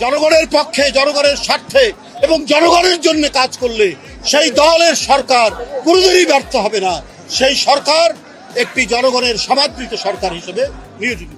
জনগণের পক্ষে, জনগণের স্বার্থে এবং জনগণের জন্য কাজ করলে সেই দলের সরকার কোনোদিনই ব্যর্থ হবে না। সেই সরকার একটি জনগণের সমাদৃত সরকার হিসেবে নিয়োজিত।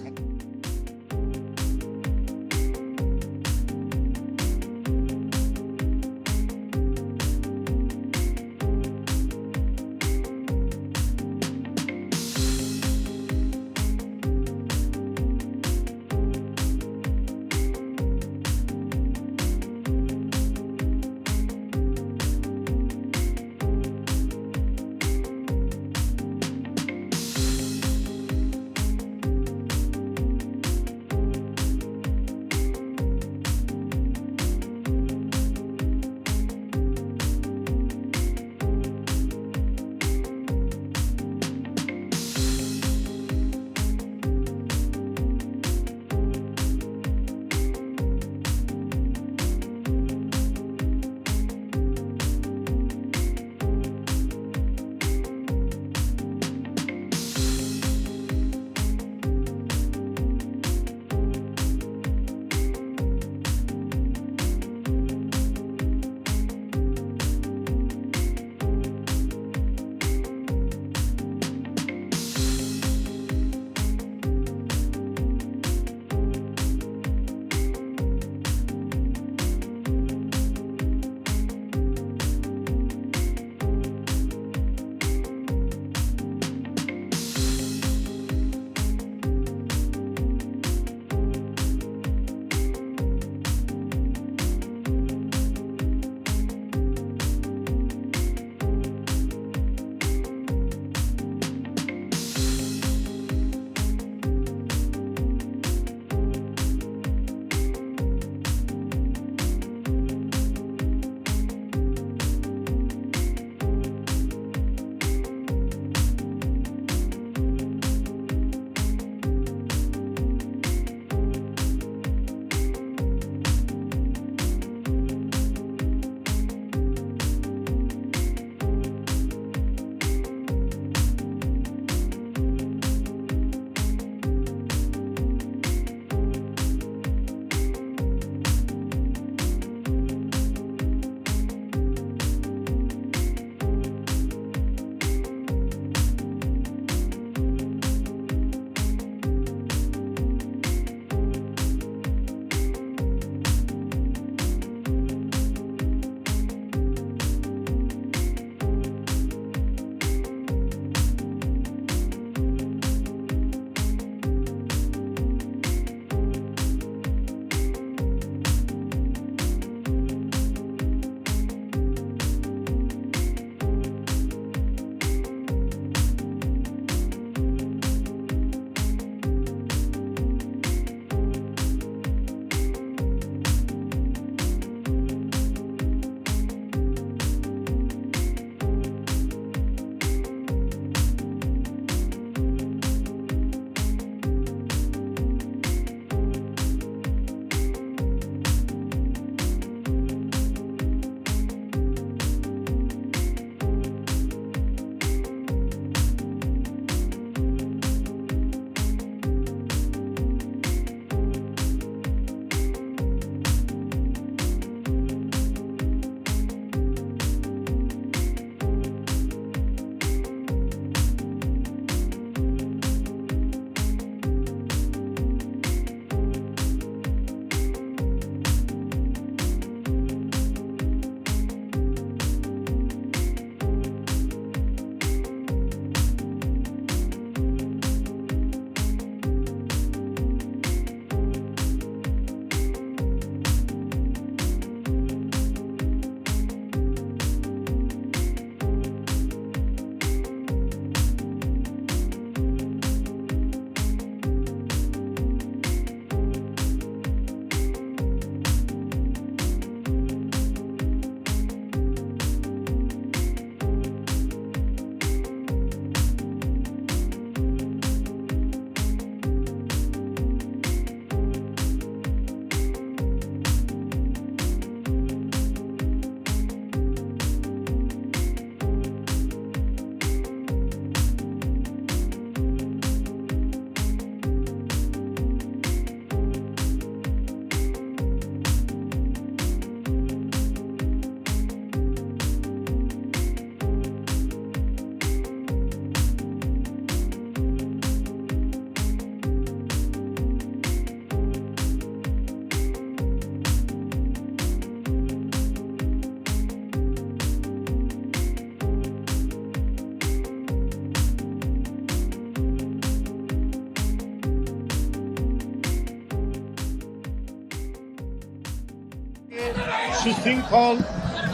সুশৃঙ্খল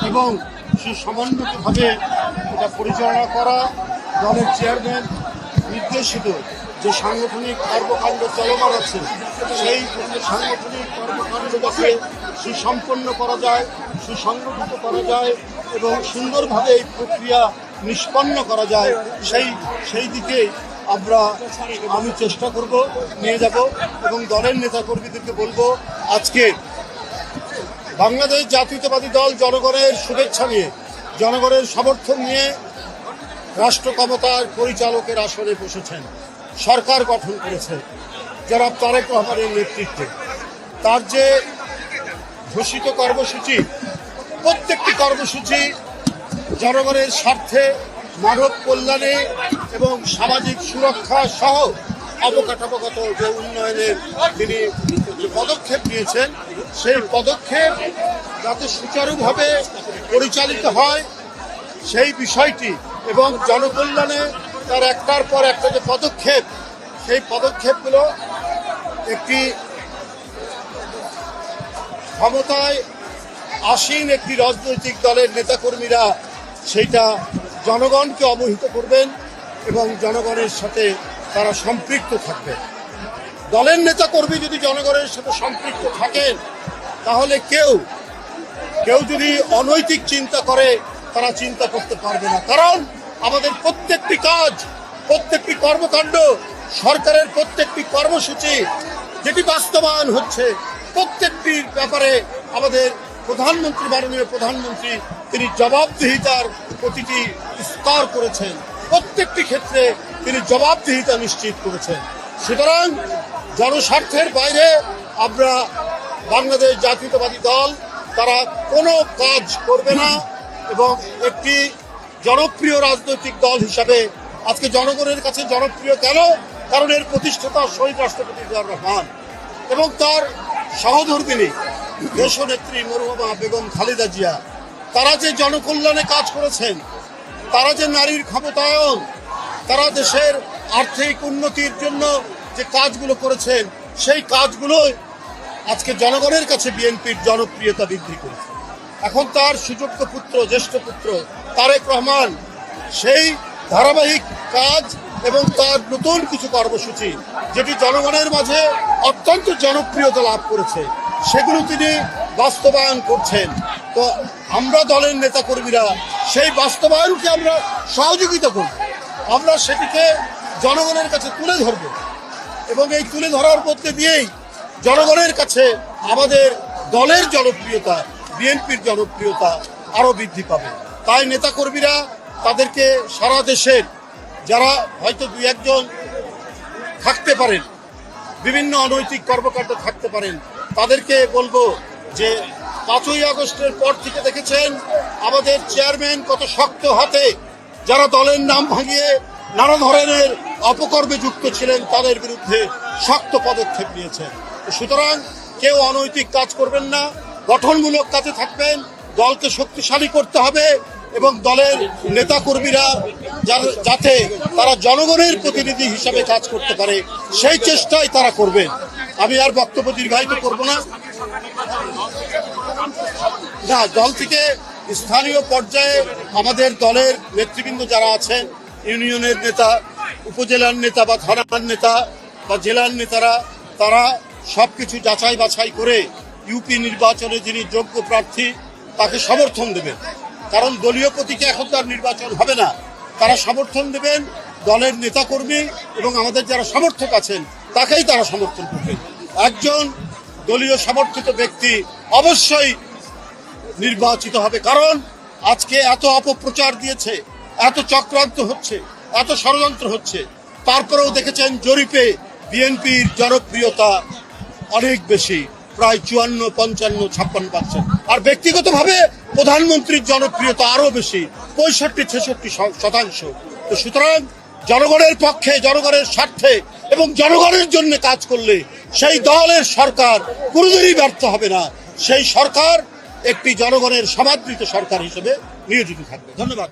এবং সুসমন্বিতভাবে এটা পরিচালনা করা, দলের চেয়ারম্যান নির্দেশিত যে সাংগঠনিক কর্মকাণ্ড চলমান আছে সেই সাংগঠনিক কর্মকাণ্ড যাতে সুসম্পন্ন করা যায়, সুসংগঠিত করা যায় এবং সুন্দরভাবে এই প্রক্রিয়া নিষ্পন্ন করা যায় সেই দিকে আমি চেষ্টা করব, নিয়ে যাব এবং দলের নেতাকর্মীদেরকে বলবো আজকে বাংলাদেশ জাতীয়তাবাদী দল জনগণের শুভেচ্ছা নিয়ে, জনগণের সমর্থন নিয়ে রাষ্ট্র ক্ষমতার পরিচালকের আসনে বসেছেন, সরকার গঠন করেছে জনাব তারেক রহমানের নেতৃত্বে। তার যে ঘোষিত কর্মসূচি, প্রত্যেকটি কর্মসূচি জনগণের স্বার্থে, মানব কল্যাণে এবং সামাজিক সুরক্ষা সহ অবকাঠামোগত যে উন্নয়নের তিনি যে পদক্ষেপ নিয়েছেন সেই পদক্ষেপ যাতে সুচারুভাবে পরিচালিত হয় সেই বিষয়টি এবং জনকল্যাণে তার একটার পর একটা যে পদক্ষেপ, সেই পদক্ষেপগুলো একটি ক্ষমতায় আসীন একটি রাজনৈতিক দলের নেতাকর্মীরা সেইটা জনগণকে অবহিত করবেন এবং জনগণের সাথে তারা সম্পৃক্ত থাকবে। দলের নেতাকর্মী যদি জনগণের সাথে সম্পৃক্ত থাকেন তাহলে কেউ যদি অনৈতিক চিন্তা করে তারা চিন্তা করতে পারবে না। কারণ আমাদের প্রত্যেকটি কাজ, প্রত্যেকটি কর্মকাণ্ড, সরকারের প্রত্যেকটি কর্মসূচি যেটি বাস্তবায়ন হচ্ছে, প্রত্যেকটির ব্যাপারে আমাদের প্রধানমন্ত্রী, মাননীয় প্রধানমন্ত্রী তিনি জবাবদিহিতার প্রতিটি স্তর করেছেন, প্রত্যেকটি ক্ষেত্রে তিনি জবাবদিহিতা নিশ্চিত করেছেন। সুতরাং জনস্বার্থের বাইরে আমরা বাংলাদেশ জাতীয়তাবাদী দল তারা কোনো কাজ করবে না এবং একটি জনপ্রিয় রাজনৈতিক দল হিসাবে আজকে জনগণের কাছে জনপ্রিয় কেন? কারণ এর প্রতিষ্ঠাতা শহীদ রাষ্ট্রপতি জিয়াউর রহমান এবং তার সহধর্মিণী দেশনেত্রী মরহুমা বেগম খালেদা জিয়া, তারা যে জনকল্যাণে কাজ করেছেন, তারা যে নারীর ক্ষমতায়ন, তারা দেশের আর্থিক উন্নতির জন্য যে কাজগুলো করেছেন সেই কাজগুলোই আজকে জনগণের কাছে বিএনপির জনপ্রিয়তা বৃদ্ধি করেছে। এখন তার সুযোগ্য পুত্র, জ্যেষ্ঠ পুত্র তারেক রহমান সেই ধারাবাহিক কাজ এবং তার নতুন কিছু কর্মসূচি যেটি জনগণের মাঝে অত্যন্ত জনপ্রিয়তা লাভ করেছে সেগুলো তিনি বাস্তবায়ন করছেন। তো আমরা দলের নেতাকর্মীরা সেই বাস্তবায়নকে আমরা সহযোগিতা করব, আমরা সেটিকে জনগণের কাছে তুলে ধরব এবং এই তুলে ধরার মধ্যে দিয়েই জনগণের কাছে আমাদের দলের জনপ্রিয়তা, বিএনপির জনপ্রিয়তা আরও বৃদ্ধি পাবে। তাই নেতাকর্মীরা তাদেরকে সারা দেশের যারা হয়তো দুই একজন থাকতে পারেন, বিভিন্ন অনৈতিক কর্মকাণ্ড থাকতে পারেন, তাদেরকে বলবো যে 5ই আগস্টের পর থেকে দেখেছেন আমাদের চেয়ারম্যান কত শক্ত হাতে যারা দলের নাম ভাঙিয়ে নানা ধরনের অপকর্মে যুক্ত ছিলেন তাদের বিরুদ্ধে শক্ত পদক্ষেপ নিয়েছেন। সুতরাং কেউ অনৈতিক কাজ করবেন না, গঠনমূলক কাজে থাকবেন, দলকে শক্তিশালী করতে হবে এবং দলের নেতাকর্মীরা যাতে তারা জনগণের প্রতিনিধি হিসাবে কাজ করতে পারে সেই চেষ্টাই তারা করবেন। আমি আর বক্তব্য দীর্ঘায়িত করব না। দল থেকে স্থানীয় পর্যায়ে আমাদের দলের নেতৃবৃন্দ যারা আছেন, ইউনিয়নের নেতা, উপজেলার নেতা বা থানার নেতা বা জেলার নেতারা, তারা সবকিছু যাচাই বাছাই করে ইউপি নির্বাচনে যিনি যোগ্য প্রার্থী তাকে সমর্থন দেবেন। কারণ দলীয় প্রতীকে এখন তার নির্বাচন হবে না, তারা সমর্থন দেবেন দলের নেতাকর্মী এবং আমাদের যারা সমর্থক আছেন তাকেই তারা সমর্থন করবেন। একজন দলীয় সমর্থিত ব্যক্তি অবশ্যই নির্বাচিত হবে, কারণ আজকে এত অপপ্রচার দিয়েছে, এত চক্রান্ত হচ্ছে, এত ষড়যন্ত্র হচ্ছে, তারপরেও দেখেছেন জরিপে বিএনপির জনপ্রিয়তা অনেক বেশি, প্রায় 54, 55, 56%। আর ব্যক্তিগতভাবে প্রধানমন্ত্রীর জনপ্রিয়তা আরো বেশি, 65-66%। তো সুতরাং জনগণের পক্ষে, জনগণের স্বার্থে এবং জনগণের জন্য কাজ করলে সেই দলের সরকার কোনোদিনই ব্যর্থ হবে না। সেই সরকার একটি জনগণের সমাদৃত সরকার হিসেবে নিয়োজিত থাকবে। ধন্যবাদ।